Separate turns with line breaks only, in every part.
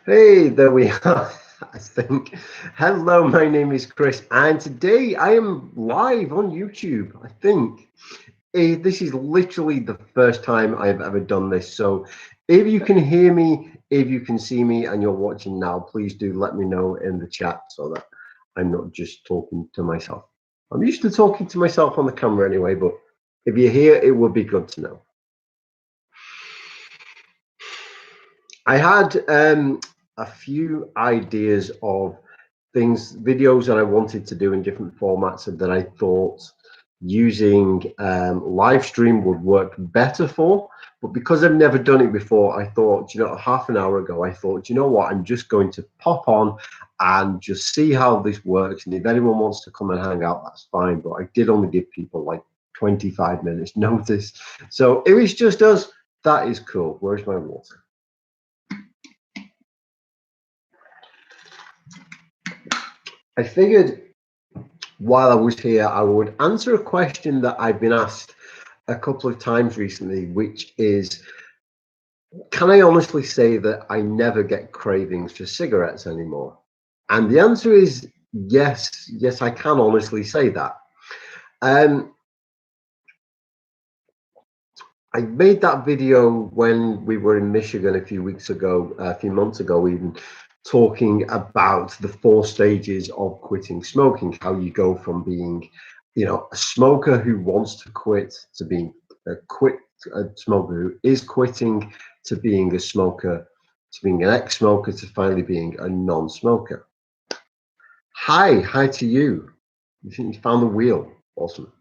Hey, there we are. I think. Hello, my name is Chris, and today I am live on YouTube. I think this is literally the first time I've ever done this. So, if you can hear me, if you can see me, and you're watching now, please do let me know in the chat so that I'm not just talking to myself. I'm used to talking to myself on the camera anyway, but if you're here, it would be good to know. I had a few ideas of videos that I wanted to do in different formats and that I thought using live stream would work better for. But because I've never done it before, I thought, half an hour ago, I thought, you know what, I'm just going to pop on and just see how this works. And if anyone wants to come and hang out, that's fine. But I did only give people like 25 minutes notice. So if it's just us, that is cool. Where's my water? I figured while I was here, I would answer a question that I've been asked a couple of times recently, which is, can I honestly say that I never get cravings for cigarettes anymore? And the answer is yes, yes, I can honestly say that. I made that video when we were in Michigan a few months ago even, talking about the 4 stages of quitting smoking, how you go from being, a smoker who wants to quit to being a smoker who is quitting to being a smoker to being an ex-smoker to finally being a non-smoker. Hi to you. You think you found the wheel? Awesome.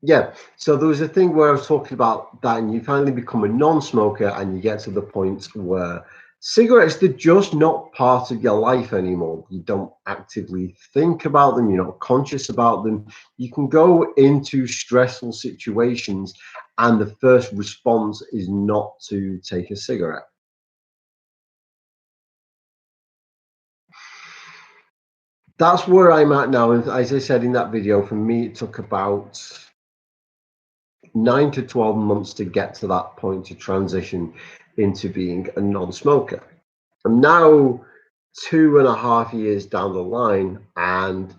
Yeah, so there was a thing where I was talking about that, and you finally become a non-smoker, and you get to the point where cigarettes, they're just not part of your life anymore. You don't actively think about them, you're not conscious about them. You can go into stressful situations, and the first response is not to take a cigarette. That's where I'm at now. And as I said in that video, for me, it took about 9 to 12 months to get to that point to transition into being a non-smoker. I'm now 2.5 years down the line, and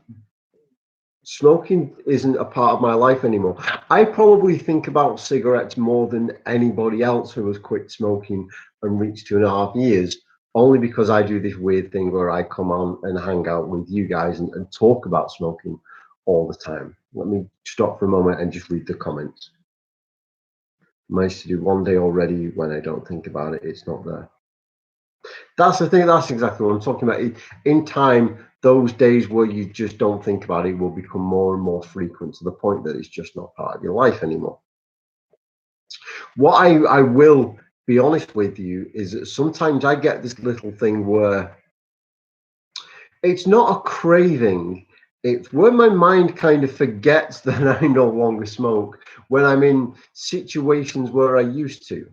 smoking isn't a part of my life anymore. I probably think about cigarettes more than anybody else who has quit smoking and reached 2.5 years, only because I do this weird thing where I come on and hang out with you guys and talk about smoking all the time. Let me stop for a moment and just read the comments. Managed to do one day already. When I don't think about it, it's not there. That's the thing. That's exactly what I'm talking about. In time, those days where you just don't think about it will become more and more frequent to the point that it's just not part of your life anymore. What I will be honest with you is that sometimes I get this little thing where it's not a craving. It's where my mind kind of forgets that I no longer smoke when I'm in situations where I used to.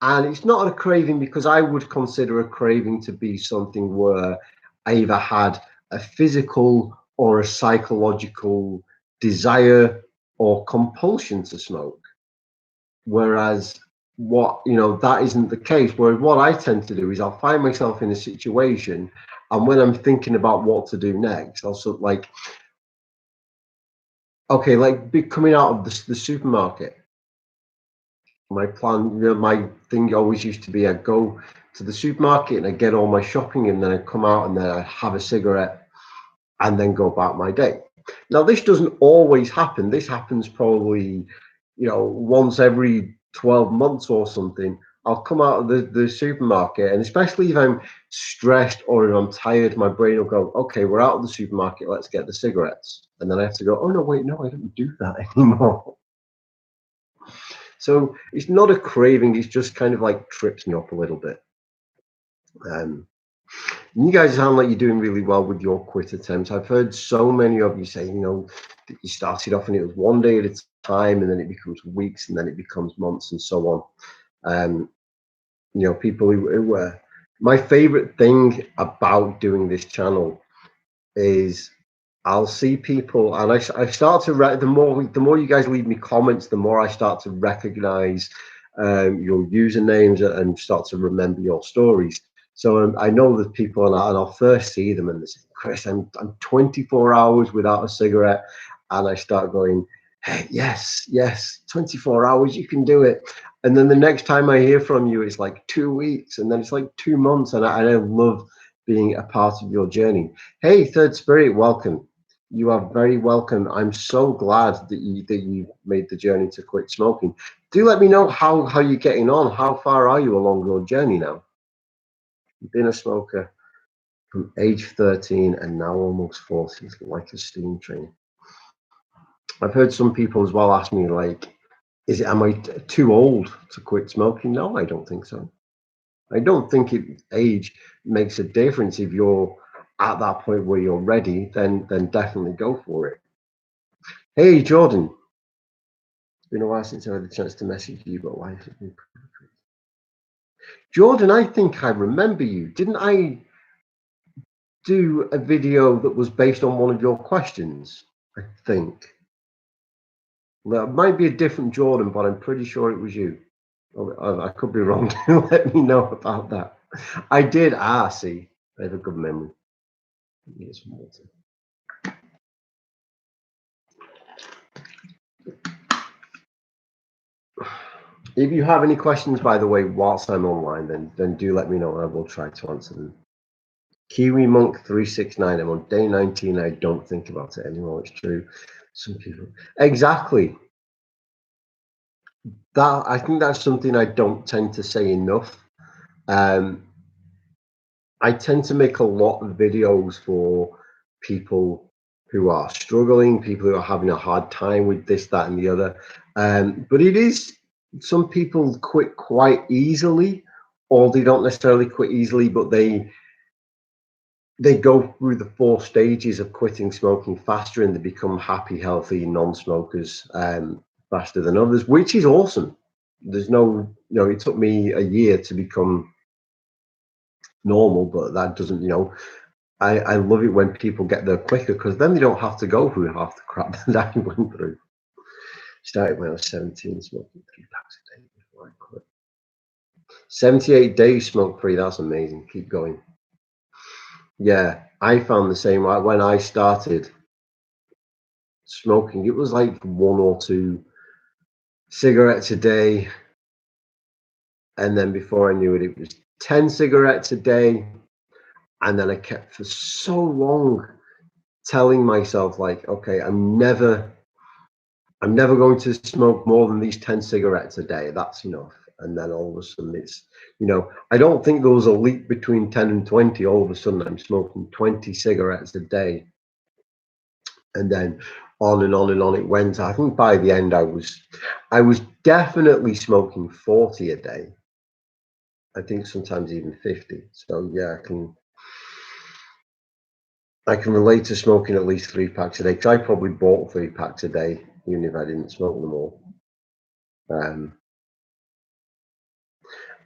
And it's not a craving because I would consider a craving to be something where I either had a physical or a psychological desire or compulsion to smoke. Whereas that isn't the case. Whereas what I tend to do is I'll find myself in a situation, and when I'm thinking about what to do next, I'll sort of like, okay, like coming out of the supermarket. My plan, my thing always used to be I'd go to the supermarket and I'd get all my shopping, and then I'd come out and then I'd have a cigarette and then go about my day. Now, this doesn't always happen. This happens probably, once every 12 months or something. I'll come out of the supermarket, and especially if I'm stressed or if I'm tired, my brain will go, okay, we're out of the supermarket, let's get the cigarettes. And then I have to go, oh, no, wait, no, I don't do that anymore. So it's not a craving, it's just kind of like trips me up a little bit. You guys sound like you're doing really well with your quit attempts. I've heard so many of you say, that you started off and it was one day at a time, and then it becomes weeks, and then it becomes months, and so on. People who were. My favorite thing about doing this channel is I'll see people, and I start to the more you guys leave me comments, the more I start to recognize your usernames, and start to remember your stories. So I know that people, and I'll first see them and they say, Chris, I'm 24 hours without a cigarette. And I start going, hey, yes, 24 hours, you can do it. And then the next time I hear from you, it's like 2 weeks, and then it's like 2 months. And I love being a part of your journey. Hey, Third Spirit, welcome. You are very welcome. I'm so glad that you made the journey to quit smoking. Do let me know how you're getting on. How far are you along your journey now? You've been a smoker from age 13 and now almost 40, like a steam train. I've heard some people as well ask me, like, am I too old to quit smoking? No, I don't think so. I don't think age makes a difference. If you're at that point where you're ready, then definitely go for it. Hey, Jordan. It's been a while since I had the chance to message you, but life has been pretty crazy. Jordan, I think I remember you. Didn't I do a video that was based on one of your questions? I think. Well, it might be a different Jordan, but I'm pretty sure it was you. I could be wrong. Let me know about that. I did. See, I have a good memory. Need some water. If you have any questions, by the way, whilst I'm online, then do let me know, and I will try to answer them. Kiwi Monk 369. I'm on day 19. I don't think about it anymore. It's true. Some people exactly. That I think that's something I don't tend to say enough. I tend to make a lot of videos for people who are struggling, people who are having a hard time with this, that, and the other. But it is, some people quit quite easily, or they don't necessarily quit easily, but they go through the 4 stages of quitting smoking faster, and they become happy, healthy non-smokers faster than others, which is awesome. There's no, it took me a year to become normal, but that doesn't, I love it when people get there quicker, because then they don't have to go through half the crap that I went through. Started when I was 17, smoking 3 packs a day before I quit. 78 days smoke free. That's amazing. Keep going. Yeah, I found the same. When I started smoking, it was like 1 or 2 cigarettes a day, and then before I knew it, it was 10 cigarettes a day, and then I kept for so long telling myself, like, okay, I'm never going to smoke more than these 10 cigarettes a day. That's enough. And then all of a sudden it's, I don't think there was a leap between 10 and 20. All of a sudden I'm smoking 20 cigarettes a day. And then on and on and on it went. I think by the end I was definitely smoking 40 a day. I think sometimes even 50. So yeah, I can relate to smoking at least 3 packs a day, because I probably bought 3 packs a day, even if I didn't smoke them all.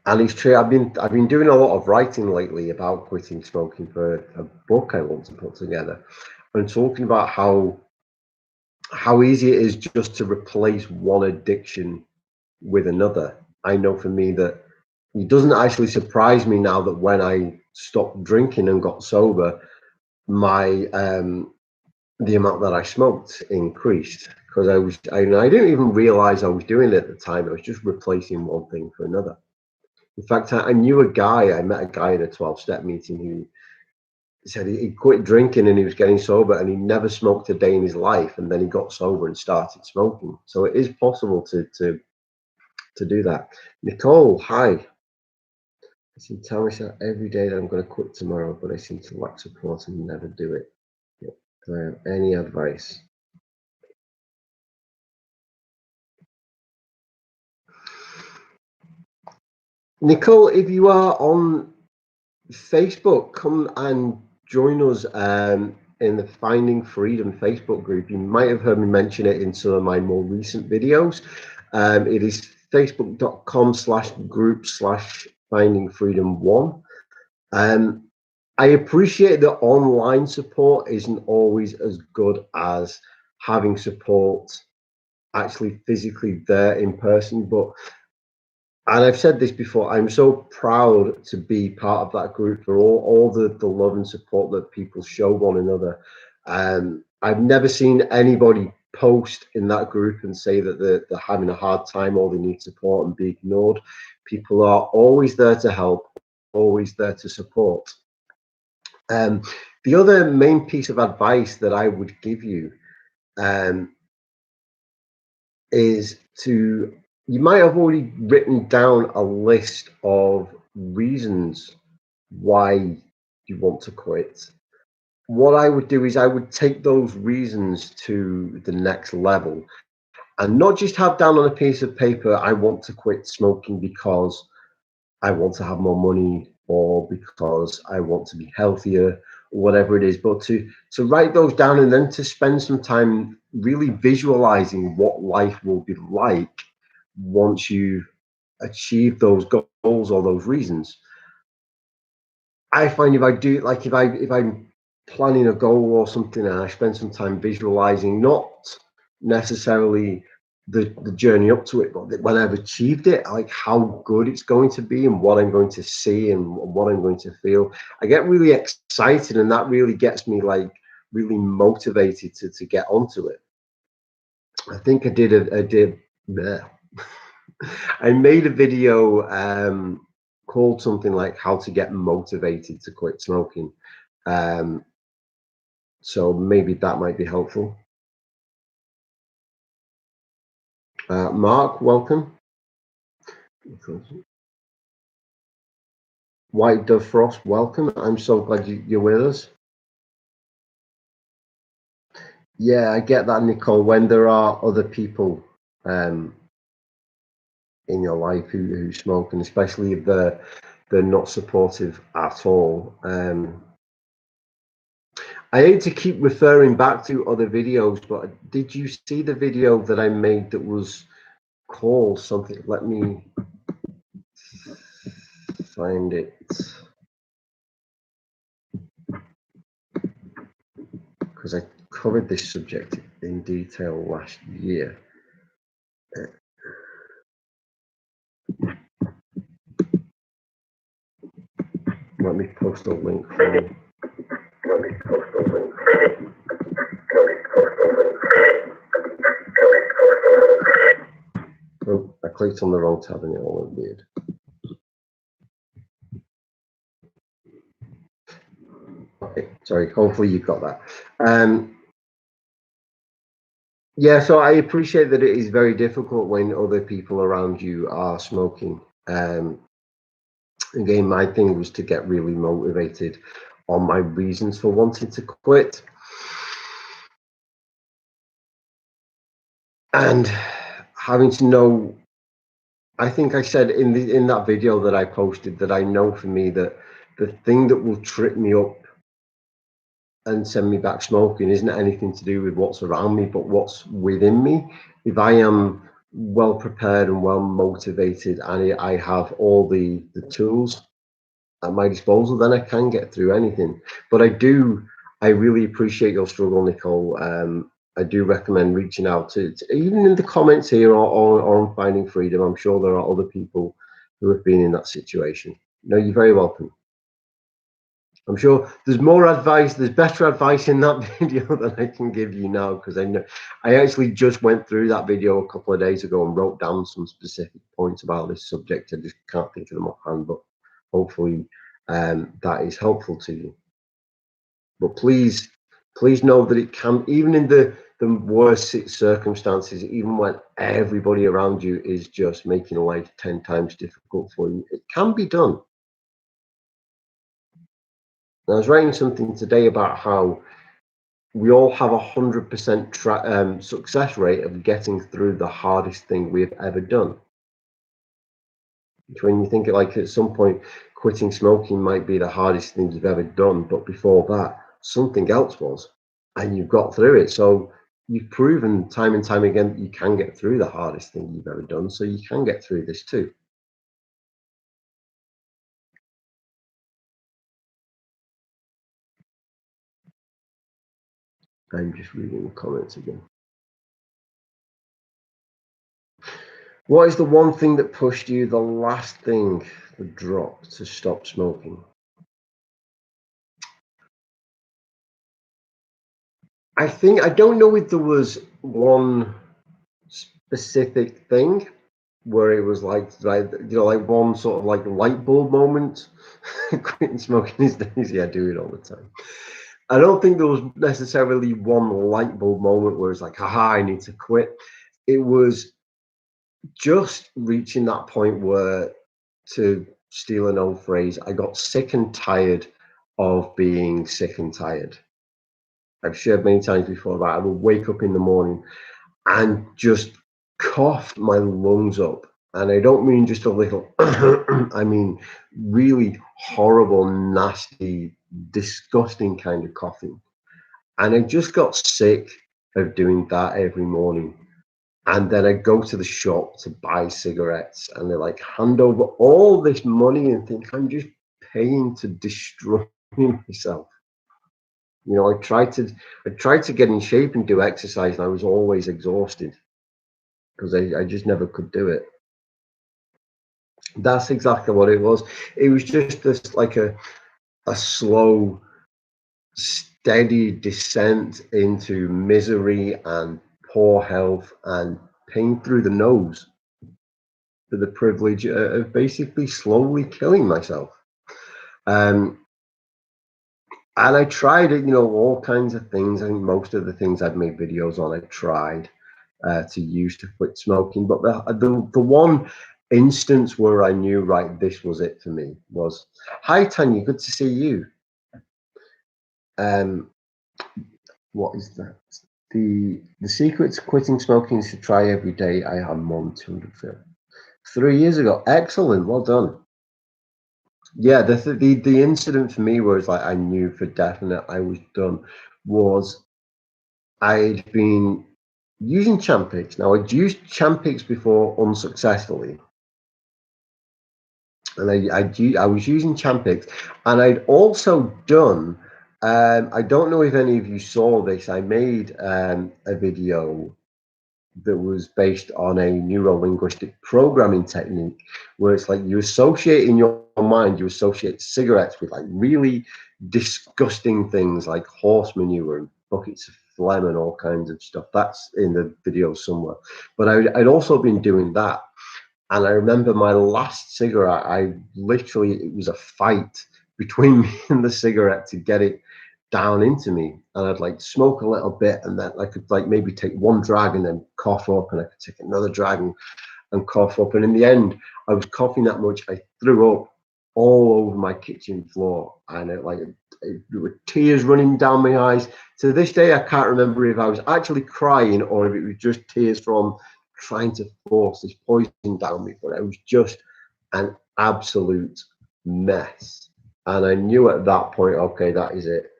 And it's true. I've been doing a lot of writing lately about quitting smoking for a book I want to put together, and talking about how easy it is just to replace one addiction with another. I know for me that it doesn't actually surprise me now that when I stopped drinking and got sober, my the amount that I smoked increased, because I didn't even realize I was doing it at the time. I was just replacing one thing for another. In fact, I met a guy in a 12-step meeting who said he quit drinking and he was getting sober, and he never smoked a day in his life, and then he got sober and started smoking. So it is possible to do that. Nicole, hi. I seem to tell myself every day that I'm going to quit tomorrow, but I seem to lack support and never do it. Do I have any advice? Nicole, if you are on Facebook, come and join us in the Finding Freedom Facebook group. You might have heard me mention it in some of my more recent videos. It is facebook.com/group/findingfreedom1. I appreciate that online support isn't always as good as having support actually physically there in person, but And I've said this before, I'm so proud to be part of that group for all the love and support that people show one another. I've never seen anybody post in that group and say that they're having a hard time or they need support and be ignored. People are always there to help, always there to support. The other main piece of advice that I would give you um, is to, you might have already written down a list of reasons why you want to quit. What I would do is I would take those reasons to the next level and not just have down on a piece of paper, I want to quit smoking because I want to have more money or because I want to be healthier or whatever it is, but to write those down and then to spend some time really visualizing what life will be like once you achieve those goals or those reasons. I find if I do, like if I'm planning a goal or something and I spend some time visualizing, not necessarily the journey up to it, but when I've achieved it, like how good it's going to be and what I'm going to see and what I'm going to feel, I get really excited, and that really gets me like really motivated to get onto it. I think bleh. I made a video called something like how to get motivated to quit smoking. Um, so maybe that might be helpful. Mark, welcome. White Dove Frost, welcome. I'm so glad you're with us. Yeah, I get that, Nicole. When there are other people um, in your life who smoke, and especially if they're not supportive at all. I hate to keep referring back to other videos, but did you see the video that I made that was called something? Let me find it, because I covered this subject in detail last year. Let me post a link for you. Oh, I clicked on the wrong tab and it all went weird. Okay, sorry, hopefully you've got that. Yeah, so I appreciate that it is very difficult when other people around you are smoking. Again, my thing was to get really motivated on my reasons for wanting to quit. And having to know, I think I said in that video that I posted that I know for me that the thing that will trip me up and send me back smoking isn't anything to do with what's around me, but what's within me. If I am well prepared and well motivated and I have all the tools at my disposal, then I can get through anything. But I really appreciate your struggle, Nicole. I do recommend reaching out to even in the comments here or on Finding Freedom. I'm sure there are other people who have been in that situation. No, you're very welcome. I'm sure there's more advice, there's better advice in that video than I can give you now, because I know I actually just went through that video a couple of days ago and wrote down some specific points about this subject. I just can't think of them offhand, but hopefully that is helpful to you. But please know that it can, even in the worst circumstances, even when everybody around you is just making life 10 times difficult for you, it can be done. I was writing something today about how we all have 100% success rate of getting through the hardest thing we have ever done. When you think like at some point, quitting smoking might be the hardest thing you've ever done, but before that, something else was, and you've got through it. So you've proven time and time again that you can get through the hardest thing you've ever done. So you can get through this too. I'm just reading the comments again. What is the one thing that pushed you the last thing, the drop, to stop smoking? I think, I don't know if there was one specific thing where it was like like one sort of like light bulb moment. Quitting smoking these days, yeah, I do it all the time. I don't think there was necessarily one light bulb moment where it's like, haha, I need to quit. It was just reaching that point where, to steal an old phrase, I got sick and tired of being sick and tired. I've shared many times before that I would wake up in the morning and just cough my lungs up. And I don't mean just a little, I mean really horrible, nasty, disgusting kind of coughing. And I just got sick of doing that every morning. And then I go to the shop to buy cigarettes, and they like hand over all this money and think I'm just paying to destroy myself. You know, I tried to get in shape and do exercise, and I was always exhausted because I just never could do it. That's exactly what it was. It was just this like a slow, steady descent into misery and poor health and pain through the nose for the privilege of basically slowly killing myself. Um, and I tried it, all kinds of things. I think most of the things I've made videos on, I tried to use to quit smoking. But the one instance where I knew, right, this was it for me was, hi Tanya, good to see you. Um, what is that? The secret to quitting smoking is to try every day. I am more than 200 film. 3 years ago, excellent, well done. Yeah, the incident for me was like I knew for definite I was done. Was I'd been using Champix. Now I'd used Champix before unsuccessfully, and I was using Champix, and I'd also done. I don't know if any of you saw this. I made a video that was based on a neuro-linguistic programming technique where it's like you associate in your mind, you associate cigarettes with like really disgusting things like horse manure and buckets of phlegm and all kinds of stuff. That's in the video somewhere. But I'd also been doing that. And I remember my last cigarette, it was a fight between me and the cigarette to get it down into me. And I'd like smoke a little bit, and then I could like maybe take one drag and then cough up, and I could take another drag and cough up. And in the end, I was coughing that much, I threw up all over my kitchen floor, and there were tears running down my eyes. To this day, I can't remember if I was actually crying or if it was just tears from trying to force this poison down me. But I was just an absolute mess. And I knew at that point, okay, that is it.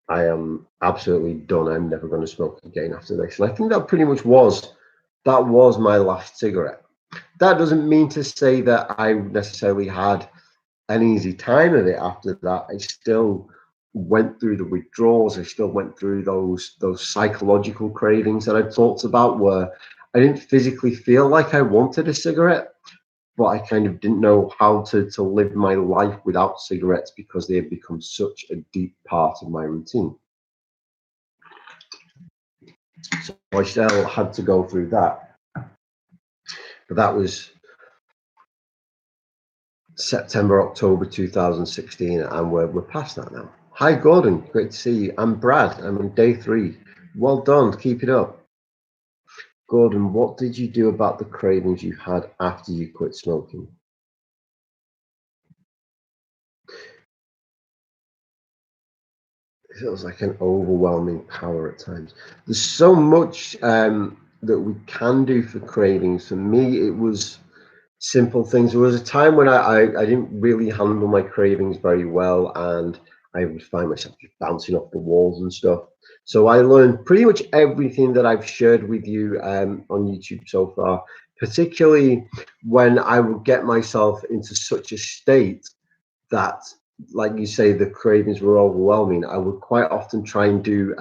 I am absolutely done. I'm never going to smoke again after this. And I think that was my last cigarette. That doesn't mean to say that I necessarily had an easy time of it after that. I still went through the withdrawals. I still went through those psychological cravings that I talked about, where I didn't physically feel like I wanted a cigarette, but I kind of didn't know how to live my life without cigarettes because they had become such a deep part of my routine. So I still had to go through that. But that was September, October 2016, and we're past that now. Hi, Gordon. Great to see you. I'm Brad. I'm on day 3. Well done. Keep it up. Gordon, what did you do about the cravings you had after you quit smoking? It feels like an overwhelming power at times. There's so much that we can do for cravings. For me, it was simple things. There was a time when I didn't really handle my cravings very well, and I would find myself just bouncing off the walls and stuff. So I learned pretty much everything that I've shared with you on YouTube so far, particularly when I would get myself into such a state that, like you say, the cravings were overwhelming. I would quite often try and do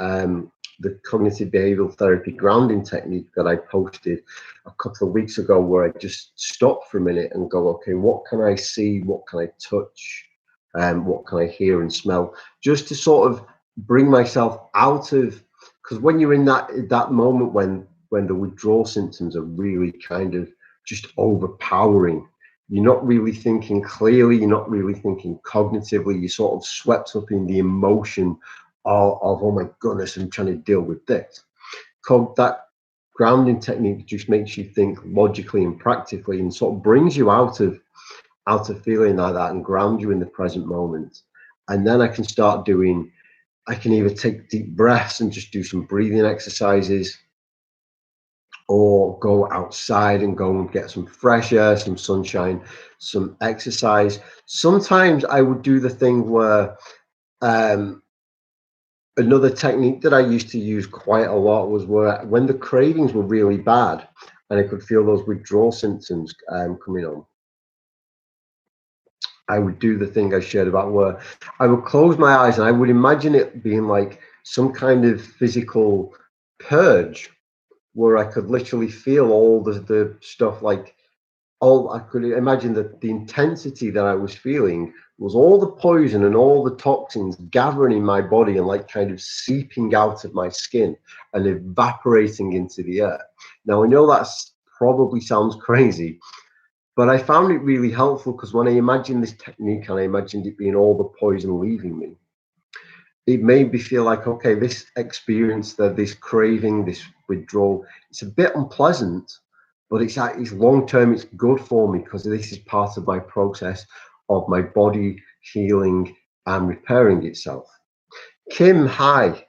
the cognitive behavioral therapy grounding technique that I posted a couple of weeks ago, where I just stop for a minute and go, okay, what can I see? What can I touch? What can I hear and smell? Just to sort of bring myself out of, because when you're in that moment when the withdrawal symptoms are really kind of just overpowering, you're not really thinking clearly, you're not really thinking cognitively, you're sort of swept up in the emotion of oh my goodness, I'm trying to deal with this. That grounding technique just makes you think logically and practically, and sort of brings you out of feeling like that and ground you in the present moment. And then I can either take deep breaths and just do some breathing exercises, or go outside and go and get some fresh air, some sunshine, some exercise. Sometimes I would do the thing where another technique that I used to use quite a lot was where, when the cravings were really bad and I could feel those withdrawal symptoms coming on, I would do the thing I shared about where I would close my eyes and I would imagine it being like some kind of physical purge, where I could literally feel all the stuff, like all I could imagine, that the intensity that I was feeling was all the poison and all the toxins gathering in my body and like kind of seeping out of my skin and evaporating into the air. Now I know that's probably sounds crazy, but I found it really helpful, because when I imagined this technique and I imagined it being all the poison leaving me, it made me feel like, okay, this experience, this craving, this withdrawal, it's a bit unpleasant, but it's long term, it's good for me, because this is part of my process of my body healing and repairing itself. Kim, hi.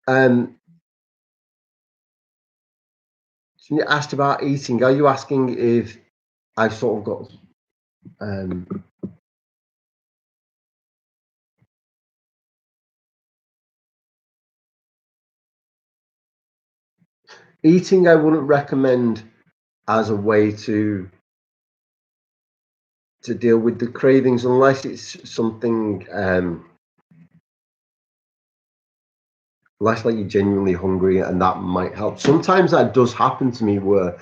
Um, you asked about eating. Are you asking if I sort of got eating? I wouldn't recommend as a way to deal with the cravings, unless it's something less like you're genuinely hungry, and that might help. Sometimes that does happen to me, where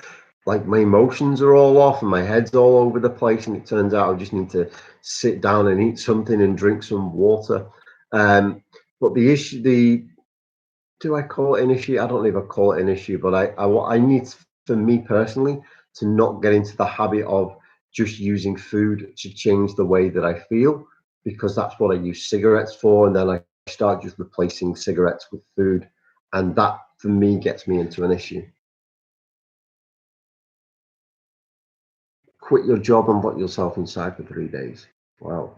like my emotions are all off and my head's all over the place, and it turns out I just need to sit down and eat something and drink some water. But the issue, do I call it an issue? I don't know if I call it an issue, but I need, for me personally, to not get into the habit of just using food to change the way that I feel, because that's what I use cigarettes for. And then I start just replacing cigarettes with food. And that, for me, gets me into an issue. Quit your job and lock yourself inside for 3 days. Wow.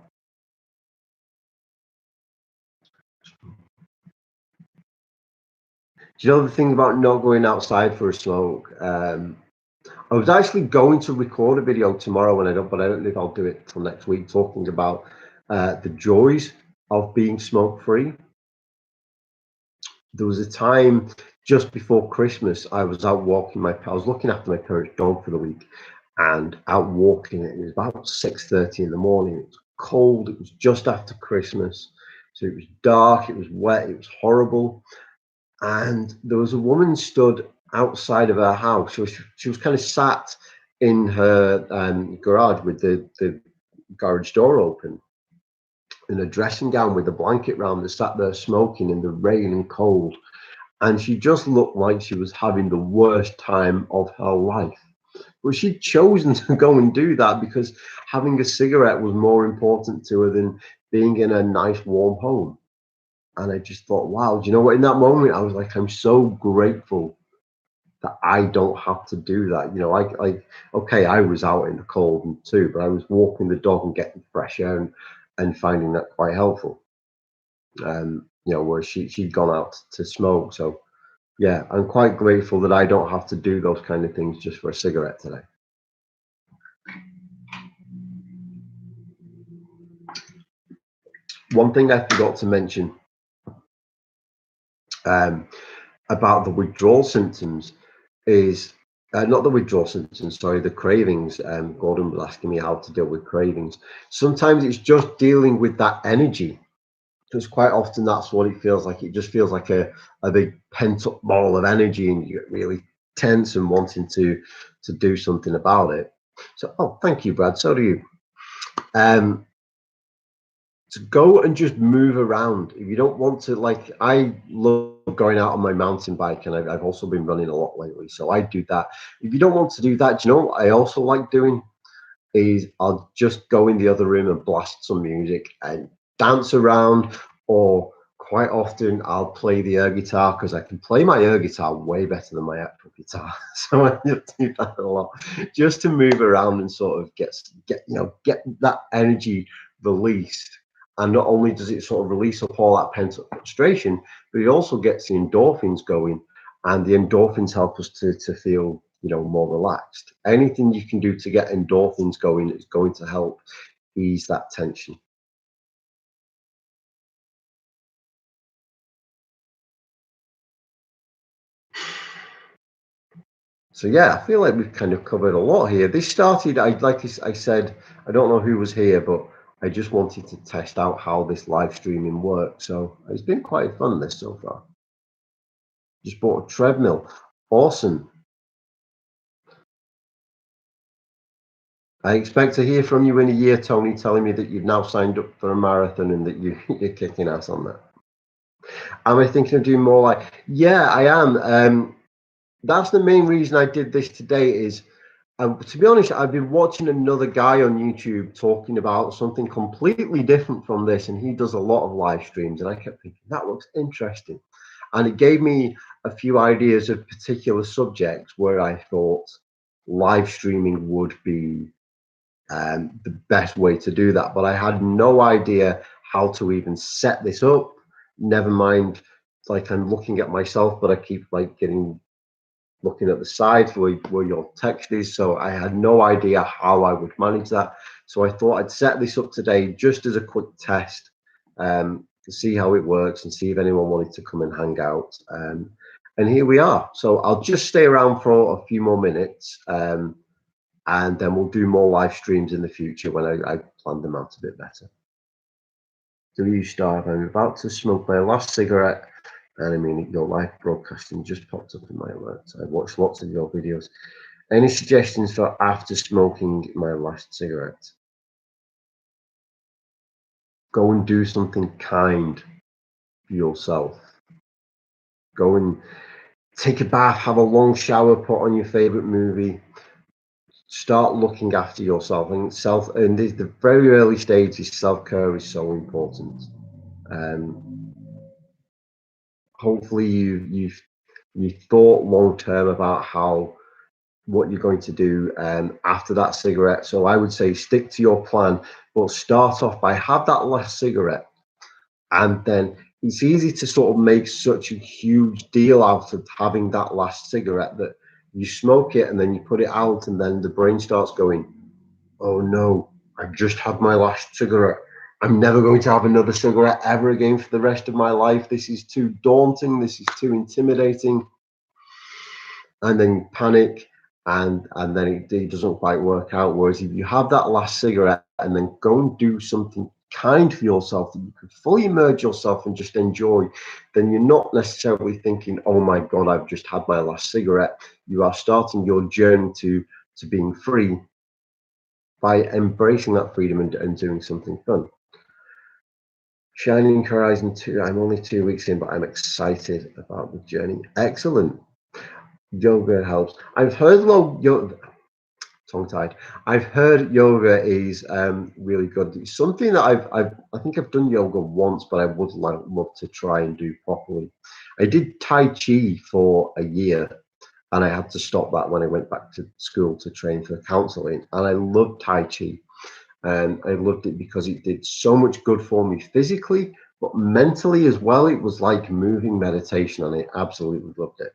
Do you know the thing about not going outside for a smoke? I was actually going to record a video tomorrow, but I don't know if I'll do it till next week, talking about the joys of being smoke free. There was a time just before Christmas, I was out walking I was looking after my parents' dog for the week, and out walking. It was about 6:30 in the morning. It was cold. It was just after Christmas, so it was dark. It was wet. It was horrible. And there was a woman stood outside of her house. She was kind of sat in her garage with the garage door open, in a dressing gown with a blanket round her, sat there smoking in the rain and cold. And she just looked like she was having the worst time of her life. But she'd chosen to go and do that because having a cigarette was more important to her than being in a nice warm home. And I just thought, wow, do you know what? In that moment, I was like, I'm so grateful that I don't have to do that. Okay, I was out in the cold and too, but I was walking the dog and getting fresh air, and finding that quite helpful. Where she'd gone out to smoke. So yeah, I'm quite grateful that I don't have to do those kind of things just for a cigarette today. One thing I forgot to mention about the withdrawal symptoms is not the withdrawal symptoms, sorry, the cravings. Gordon was asking me how to deal with cravings. Sometimes it's just dealing with that energy Because quite often that's what it feels like. It just feels like a big pent up ball of energy, and you get really tense and wanting to do something about it. So, oh, thank you, Brad. So do you. Um, to go and just move around. If you don't want to, like, I love going out on my mountain bike, and I've also been running a lot lately, so I do that. If you don't want to do that, do you know what I also like doing? Is I'll just go in the other room and blast some music and dance around, or quite often I'll play the air guitar because I can play my air guitar way better than my actual guitar. So I do that a lot just to move around and sort of get that energy released. And not only does it sort of release up all that pent up frustration, but it also gets the endorphins going, and the endorphins help us to feel more relaxed. Anything you can do to get endorphins going is going to help ease that tension. So yeah, I feel like we've kind of covered a lot here. This started, I said, I don't know who was here, but I just wanted to test out how this live streaming works. So it's been quite fun this so far. Just bought a treadmill. Awesome. I expect to hear from you in a year, Tony, telling me that you've now signed up for a marathon and that you're kicking ass on that. Am I thinking of doing more like, yeah, I am. That's the main reason I did this today is, to be honest, I've been watching another guy on YouTube talking about something completely different from this, and he does a lot of live streams, and I kept thinking, that looks interesting. And it gave me a few ideas of particular subjects where I thought live streaming would be the best way to do that. But I had no idea how to even set this up. Never mind, like I'm looking at myself, but I keep like getting looking at the sides where your text is. So I had no idea how I would manage that. So I thought I'd set this up today just as a quick test, to see how it works and see if anyone wanted to come and hang out. And here we are. So I'll just stay around for a few more minutes. And then we'll do more live streams in the future when I plan them out a bit better. Do you start? I'm about to smoke my last cigarette, and I mean, your live broadcasting just popped up in my alerts. I've watched lots of your videos. Any suggestions for after smoking my last cigarette? Go and do something kind for yourself. Go and take a bath, have a long shower, put on your favorite movie. Start looking after yourself, and in the very early stages, self-care is so important. Um, Hopefully you thought long term about how what you're going to do after that cigarette. So I would say stick to your plan, but start off by have that last cigarette, and then it's easy to sort of make such a huge deal out of having that last cigarette that you smoke it and then you put it out, and then the brain starts going, oh no, I've just had my last cigarette. I'm never going to have another cigarette ever again for the rest of my life. This is too daunting. This is too intimidating. And then you panic, and then it doesn't quite work out. Whereas if you have that last cigarette and then go and do something kind for yourself that you can fully immerse yourself and just enjoy, then you're not necessarily thinking, oh my God, I've just had my last cigarette. You are starting your journey to being free by embracing that freedom and doing something fun. Shining Horizon 2, I'm only 2 weeks in, but I'm excited about the journey. Excellent. Yoga helps. I've heard tongue tied. I've heard yoga is really good. It's something that I think I've done yoga once, but I would love to try and do properly. I did Tai Chi for a year, and I had to stop that when I went back to school to train for counseling. And I loved Tai Chi. And I loved it because it did so much good for me physically, but mentally as well. It was like moving meditation, and I absolutely loved it.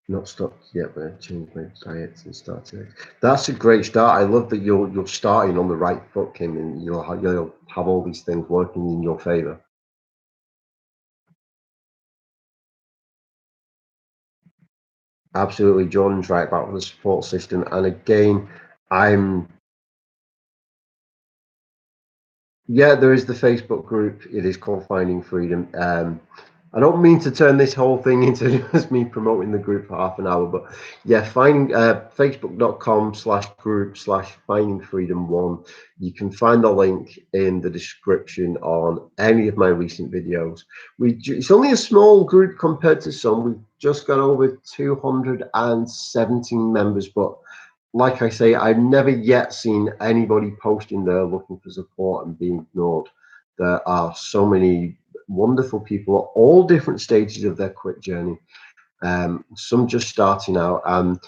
Not stopped yet, but I changed my diets and started. That's a great start. I love that you're starting on the right foot, Kim, and you'll have all these things working in your favor. Absolutely, Jordan's right about the support system. And again, I'm Yeah, there is the Facebook group. It is called Finding Freedom. I don't mean to turn this whole thing into just me promoting the group for half an hour, but yeah, finding facebook.com/group/ Finding Freedom 1. You can find the link in the description on any of my recent videos. It's only a small group compared to some. We've just got over 217 members, but like I say, I've never yet seen anybody posting there looking for support and being ignored. There are so many wonderful people at all different stages of their quit journey. Some just starting out, and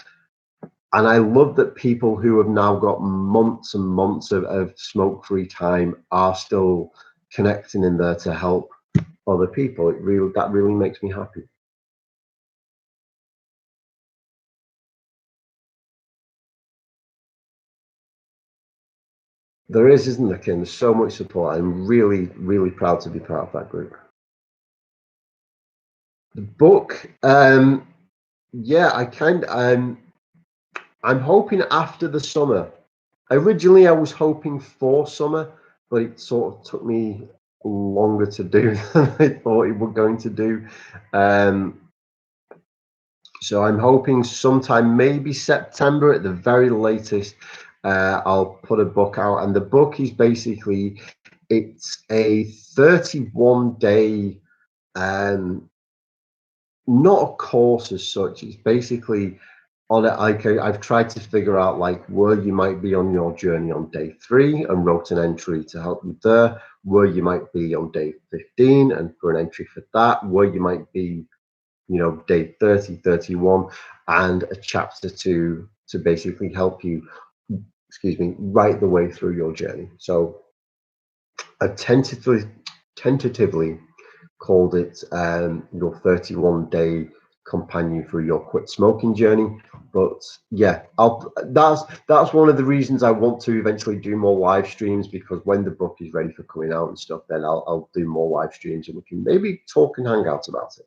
I love that people who have now got months and months of smoke-free time are still connecting in there to help other people. That really makes me happy. There is, isn't there, Kim? There's so much support. I'm really, really proud to be part of that group. The book, yeah, I'm hoping after the summer. Originally, I was hoping for summer, but it sort of took me longer to do than I thought it was going to do. Um, so I'm hoping sometime, maybe September at the very latest, I'll put a book out. And the book is basically, it's a 31-day, not a course as such. It's basically on it. I've tried to figure out like where you might be on your journey on day 3 and wrote an entry to help you there, where you might be on day 15 and for an entry for that, where you might be, day 30, 31, and a chapter to basically help you, excuse me, right the way through your journey. So I've tentatively called it your 31-day companion through your quit smoking journey. But yeah, that's one of the reasons I want to eventually do more live streams, because when the book is ready for coming out and stuff, then I'll do more live streams and we can maybe talk and hang out about it.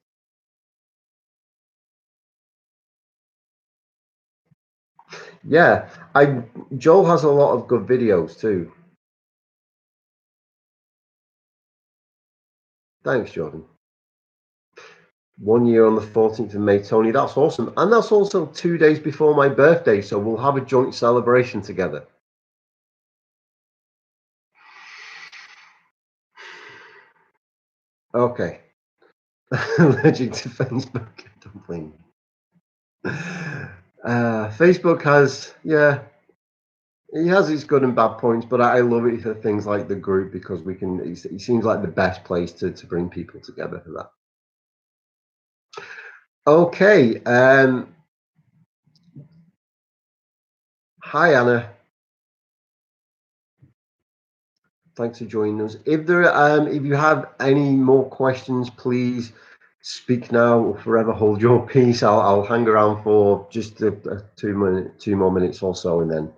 Yeah, I Joel has a lot of good videos too. Thanks, Jordan. 1 year on the 14th of May, Tony. That's awesome. And that's also 2 days before my birthday. So we'll have a joint celebration together. Okay. Allergic to Facebook. Don't blame me. Facebook has, yeah, it has its good and bad points, but I love it for things like the group, because it seems like the best place to bring people together for that. Okay. Hi, Anna. Thanks for joining us. If you have any more questions, please speak now or forever hold your peace. I'll hang around for just a 2 more minutes or so, and then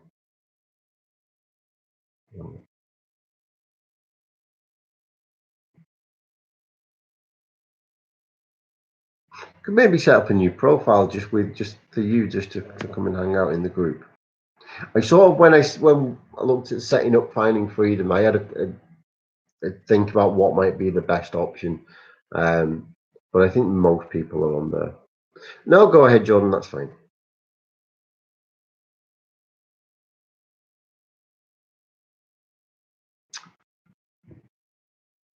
could maybe set up a new profile just for you, just to come and hang out in the group. I sort of when I looked at setting up Finding Freedom, I had a think about what might be the best option, but I think most people are on there. No, go ahead, Jordan. That's fine.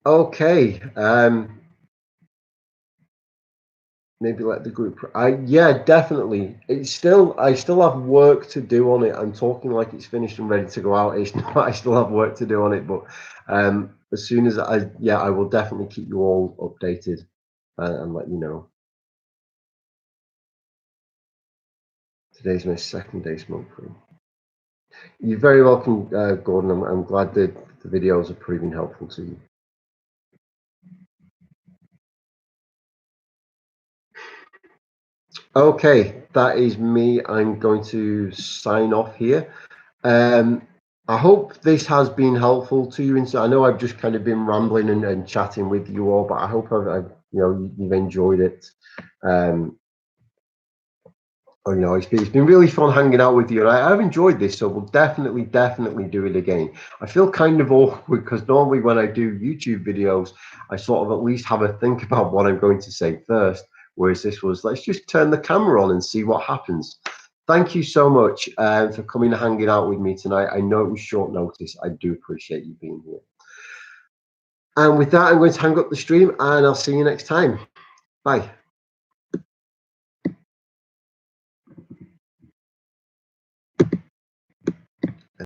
Okay. Maybe let the group. Yeah, definitely. I still have work to do on it. I'm talking like it's finished and ready to go out. It's not. I still have work to do on it, but as soon as I will definitely keep you all updated and let you know. Today's my second day smoke free. You're very welcome, Gordon. I'm glad that the videos are proving helpful to you. Okay, that is me. I'm going to sign off here. I hope this has been helpful to you. And so I know I've just kind of been rambling and chatting with you all, but I hope you've enjoyed it. Um, You know, it's been really fun hanging out with you, and I've enjoyed this, so we'll definitely do it again. I feel kind of awkward because normally when I do YouTube videos, I sort of at least have a think about what I'm going to say first, whereas this was, let's just turn the camera on and see what happens. Thank you so much for coming and hanging out with me tonight. I know it was short notice. I do appreciate you being here. And with that, I'm going to hang up the stream, and I'll see you next time. Bye.